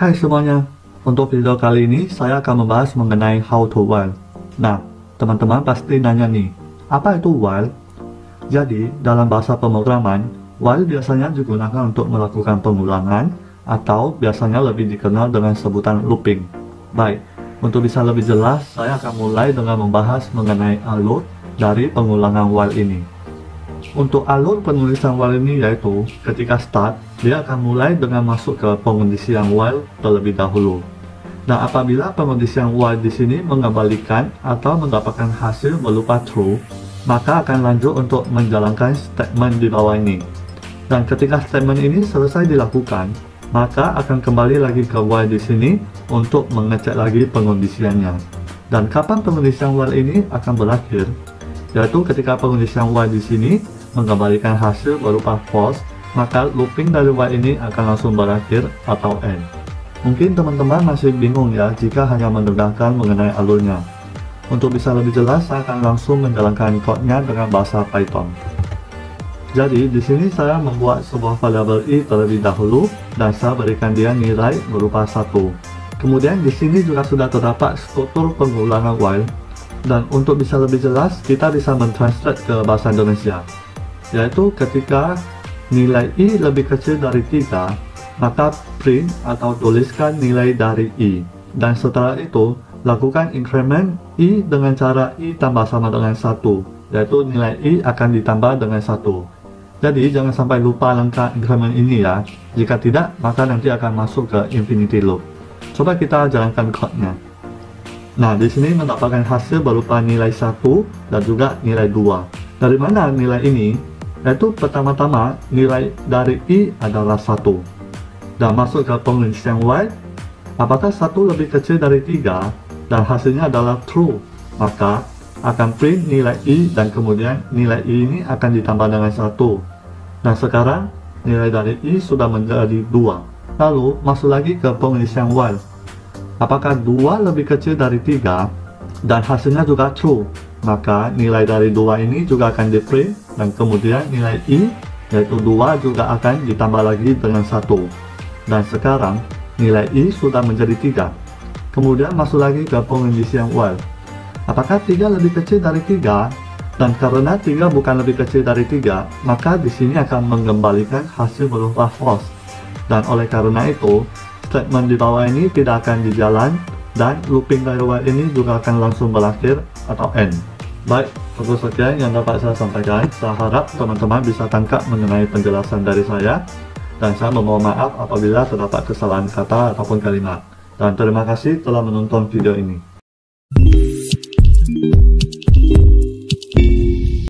Hai semuanya, untuk video kali ini saya akan membahas mengenai how to while. Nah, teman-teman pasti nanya nih, apa itu while? Jadi, dalam bahasa pemrograman, while biasanya digunakan untuk melakukan pengulangan atau biasanya lebih dikenal dengan sebutan looping. Baik, untuk bisa lebih jelas, saya akan mulai dengan membahas mengenai alur dari pengulangan while ini. Untuk alur penulisan while ini yaitu ketika start, dia akan mulai dengan masuk ke pengondisian while terlebih dahulu. Nah, apabila pengondisian while di sini mengembalikan atau mendapatkan hasil berupa true, maka akan lanjut untuk menjalankan statement di bawah ini. Dan ketika statement ini selesai dilakukan, maka akan kembali lagi ke while di sini untuk mengecek lagi pengondisiannya. Dan kapan pengondisian while ini akan berakhir? Yaitu ketika pengondisian while di sini mengembalikan hasil berupa false, maka looping dari while ini akan langsung berakhir atau end. Mungkin teman-teman masih bingung ya jika hanya mendengarkan mengenai alurnya. Untuk bisa lebih jelas, saya akan langsung menjalankan kodenya dengan bahasa Python. Jadi di sini saya membuat sebuah variabel i terlebih dahulu dan saya berikan dia nilai berupa 1. Kemudian di sini juga sudah terdapat struktur pengulangan while. Dan untuk bisa lebih jelas, kita bisa mentranslate ke bahasa Indonesia, yaitu ketika nilai i lebih kecil dari 3, maka print atau tuliskan nilai dari i. Dan setelah itu, lakukan increment i dengan cara i tambah sama dengan 1, yaitu nilai i akan ditambah dengan 1. Jadi jangan sampai lupa langkah increment ini ya. Jika tidak, maka nanti akan masuk ke infinity loop. Coba kita jalankan kodenya. Nah, di sini mendapatkan hasil berupa nilai 1 dan juga nilai 2. Dari mana nilai ini? Yaitu pertama-tama nilai dari i adalah 1. Dan masuk ke pengisian while, apakah 1 lebih kecil dari 3 dan hasilnya adalah true, maka akan print nilai i dan kemudian nilai i ini akan ditambah dengan 1. Nah, sekarang nilai dari i sudah menjadi 2. Lalu masuk lagi ke pengisian while. Apakah 2 lebih kecil dari 3 dan hasilnya juga true, maka nilai dari 2 ini juga akan di print dan kemudian nilai i yaitu 2 juga akan ditambah lagi dengan 1. Dan sekarang nilai i sudah menjadi 3. Kemudian masuk lagi ke pengisian while. Apakah 3 lebih kecil dari 3? Dan karena 3 bukan lebih kecil dari 3, maka di sini akan mengembalikan hasil berupa false. Dan oleh karena itu, statement di bawah ini tidak akan dijalan dan looping dari while ini juga akan langsung berakhir atau end. Baik, cukup sekian yang dapat saya sampaikan. Saya harap teman-teman bisa tangkap mengenai penjelasan dari saya, dan saya memohon maaf apabila terdapat kesalahan kata ataupun kalimat. Dan terima kasih telah menonton video ini.